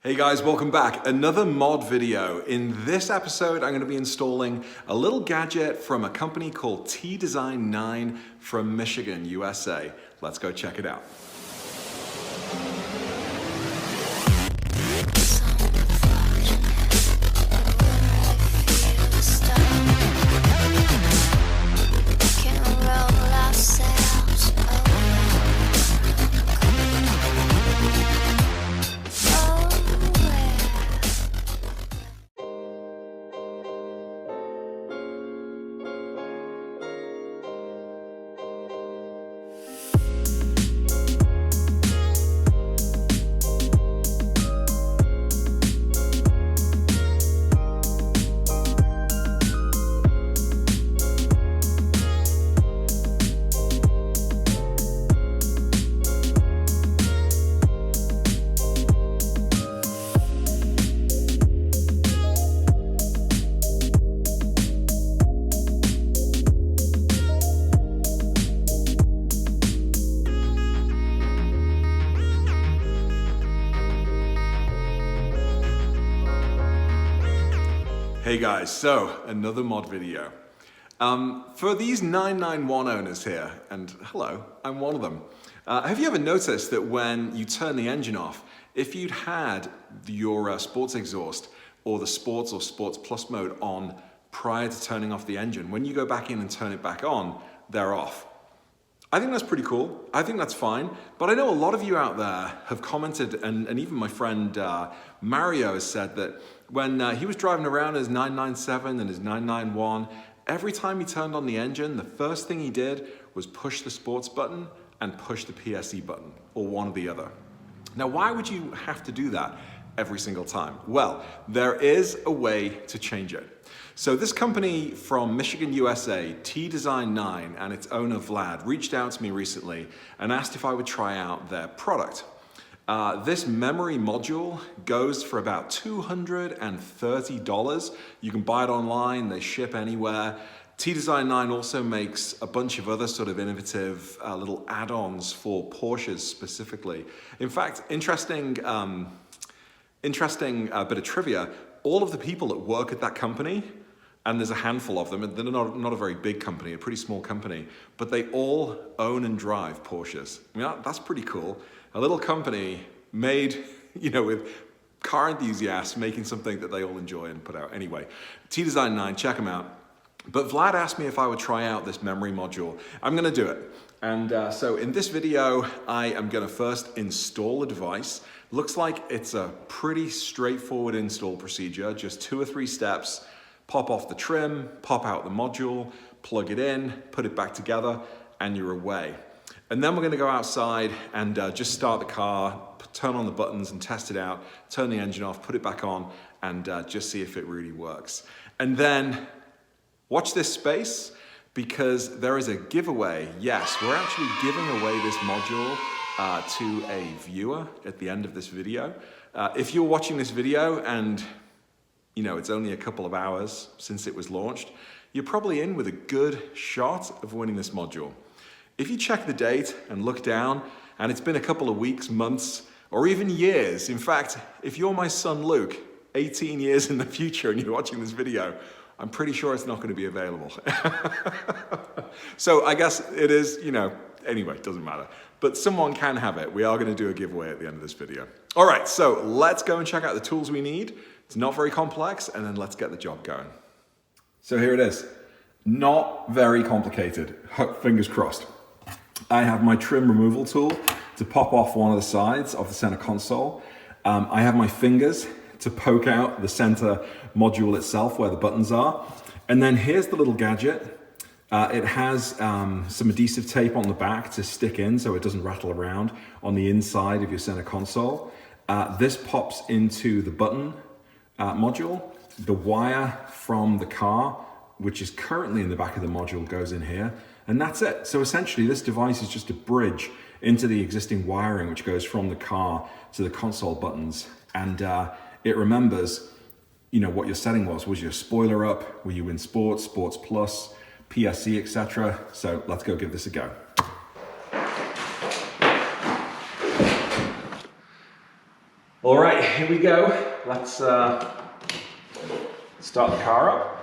Hey guys, welcome back. Another mod video. In this episode, I'm going to be installing a little gadget from a company called T-Design 9 from Michigan, USA. Let's go check it out. Hey guys, so another mod video. For these 991 owners here, and hello, I'm one of them. Have you ever noticed that when you turn the engine off, if you'd had your sports exhaust or the sports or sports plus mode on prior to turning off the engine, when you go back in and turn it back on, they're off? I think that's pretty cool. I think that's fine. But I know a lot of you out there have commented, and even my friend Mario has said that when he was driving around his 997 and his 991, every time he turned on the engine, the first thing he did was push the sports button and push the PSE button, or one or the other. Now, why would you have to do that every single time? Well, there is a way to change it. So this company from Michigan, USA, T-Design 9, and its owner Vlad reached out to me recently and asked if I would try out their product. This memory module goes for about $230. You can buy it online, they ship anywhere. T-Design 9 also makes a bunch of other sort of innovative little add-ons for Porsches specifically. In fact, interesting bit of trivia, all of the people that work at that company, and there's a handful of them, and they're not a very big company, a pretty small company, but they all own and drive Porsches. I mean, that's pretty cool. A little company made, with car enthusiasts making something that they all enjoy and put out. Anyway, T-Design 9, check them out. But Vlad asked me if I would try out this memory module. I'm gonna do it. And so in this video, I am gonna first install the device. Looks like it's a pretty straightforward install procedure, just 2 or 3 steps. Pop off the trim, pop out the module, plug it in, put it back together, and you're away. And then we're gonna go outside and just start the car, turn on the buttons and test it out, turn the engine off, put it back on, and just see if it really works. And then watch this space, because there is a giveaway. Yes, we're actually giving away this module to a viewer at the end of this video. If you're watching this video and it's only a couple of hours since it was launched, you're probably in with a good shot of winning this module. If you check the date and look down, and it's been a couple of weeks, months, or even years, in fact, if you're my son Luke, 18 years in the future and you're watching this video, I'm pretty sure it's not going to be available. So I guess it is, anyway, it doesn't matter. But someone can have it. We are going to do a giveaway at the end of this video. All right, so let's go and check out the tools we need. It's not very complex, and then let's get the job going. So here it is. Not very complicated, fingers crossed. I have my trim removal tool to pop off one of the sides of the center console. I have my fingers to poke out the center module itself where the buttons are. And then here's the little gadget. It has some adhesive tape on the back to stick in so it doesn't rattle around on the inside of your center console. This pops into the button module. The wire from the car, which is currently in the back of the module, goes in here, and that's it. So essentially this device is just a bridge into the existing wiring which goes from the car to the console buttons, and it remembers what your setting was your spoiler up, were you in sports, sports plus, PSE, etc. So let's go give this a go. All right, here we go. Let's start the car up.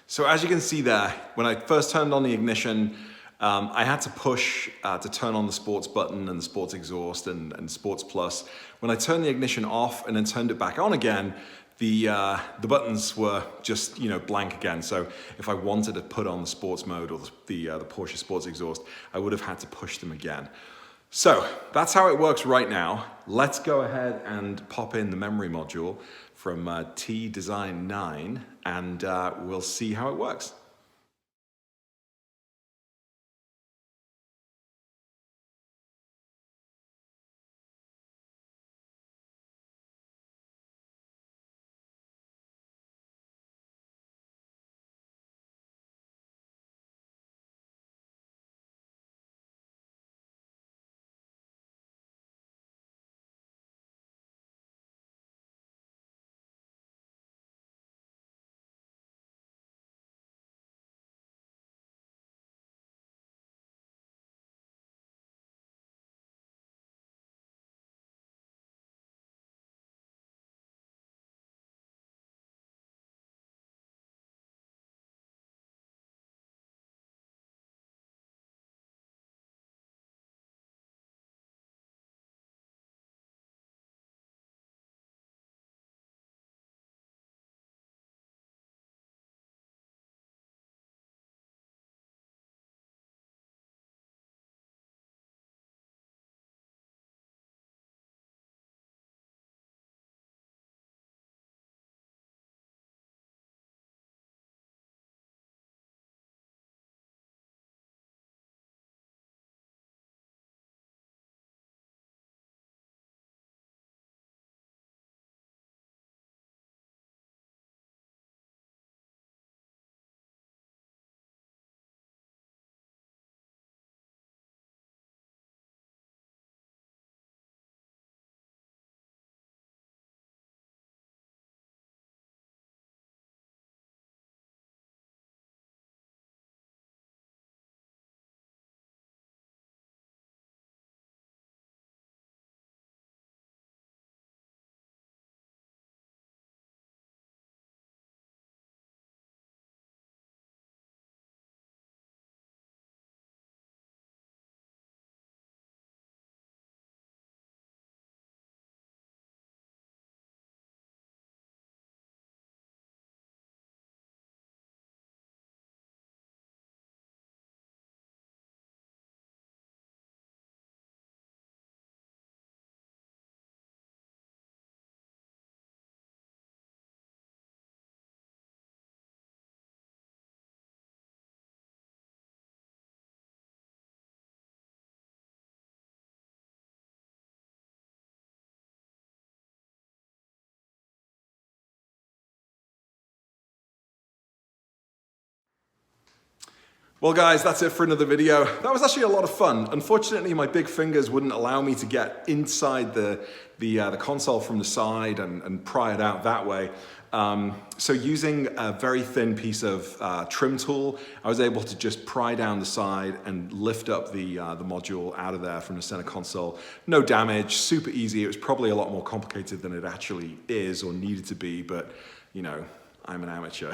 So as you can see there, when I first turned on the ignition, I had to push to turn on the sports button and the sports exhaust and sports plus. When I turned the ignition off and then turned it back on again, the buttons were just blank again. So if I wanted to put on the sports mode or the Porsche sports exhaust, I would have had to push them again. So that's how it works right now. Let's go ahead and pop in the memory module from T Design 9 and we'll see how it works. Well guys, that's it for another video. That was actually a lot of fun. Unfortunately, my big fingers wouldn't allow me to get inside the console from the side and pry it out that way. So using a very thin piece of trim tool, I was able to just pry down the side and lift up the module out of there from the center console. No damage, super easy. It was probably a lot more complicated than it actually is or needed to be, but I'm an amateur.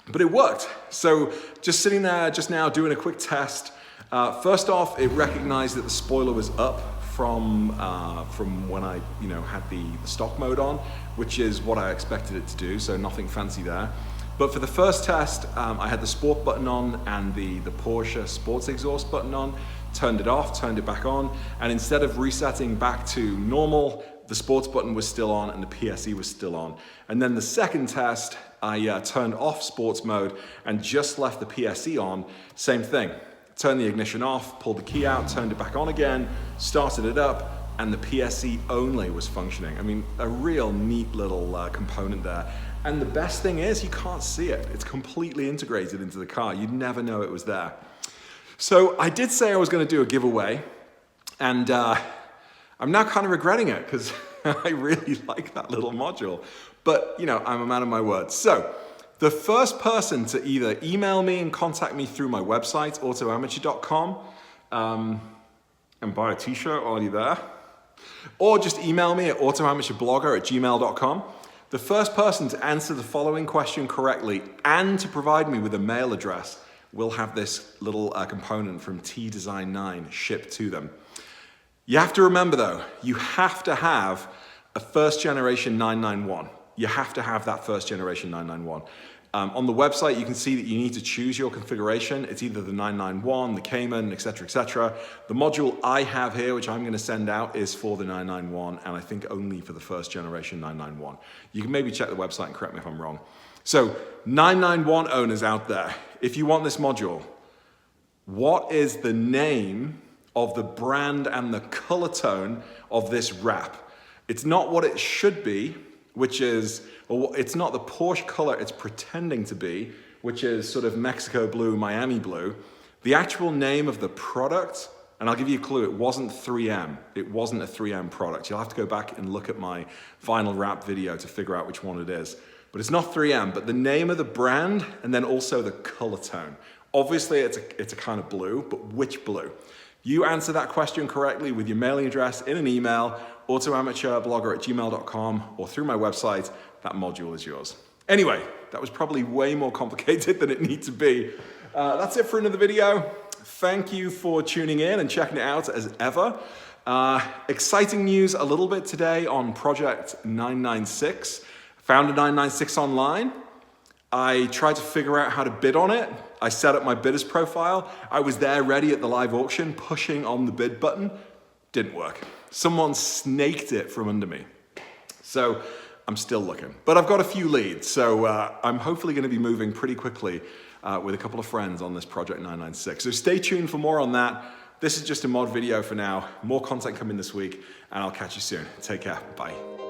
But it worked. So just sitting there just now doing a quick test. First off, it recognized that the spoiler was up from when I had the stock mode on, which is what I expected it to do, so nothing fancy there. But for the first test, I had the sport button on and the Porsche sports exhaust button on, turned it off, turned it back on, and instead of resetting back to normal, the sports button was still on and the PSE was still on. And then the second test, I turned off sports mode and just left the PSE on. Same thing, turned the ignition off, pulled the key out, turned it back on again, started it up, and the PSC only was functioning. I mean, a real neat little component there. And the best thing is you can't see it. It's completely integrated into the car. You'd never know it was there. So I did say I was going to do a giveaway, and I'm now kind of regretting it because I really like that little module. But, you know, I'm a man of my word. So the first person to either email me and contact me through my website, autoamateur.com, and buy a t-shirt while you're there, or just email me at autoamateurblogger@gmail.com. The first person to answer the following question correctly and to provide me with a mail address will have this little component from T-Design9 shipped to them. You have to remember though, you have to have a first generation 991. You have to have that first generation 991. On the website, you can see that you need to choose your configuration. It's either the 991, the Cayman, etc., etc. The module I have here, which I'm going to send out, is for the 991, and I think only for the first generation 991. You can maybe check the website and correct me if I'm wrong. So, 991 owners out there, if you want this module, what is the name of the brand and the color tone of this wrap? It's not what it should be, which is, or it's not the Porsche color it's pretending to be, which is sort of Mexico blue, Miami blue. The actual name of the product, and I'll give you a clue, it wasn't 3M. It wasn't a 3M product. You'll have to go back and look at my vinyl wrap video to figure out which one it is. But it's not 3M, but the name of the brand and then also the color tone. Obviously it's a kind of blue, but which blue? You answer that question correctly with your mailing address in an email, autoamateurblogger@gmail.com, or through my website, that module is yours. Anyway, that was probably way more complicated than it needs to be. That's it for another video. Thank you for tuning in and checking it out as ever. Exciting news a little bit today on Project 996. Found a 996 online. I tried to figure out how to bid on it. I set up my bidder's profile. I was there ready at the live auction, pushing on the bid button. Didn't work. Someone snaked it from under me. So I'm still looking. But I've got a few leads, so I'm hopefully going to be moving pretty quickly with a couple of friends on this Project 996. So stay tuned for more on that. This is just a mod video for now. More content coming this week, and I'll catch you soon. Take care. Bye.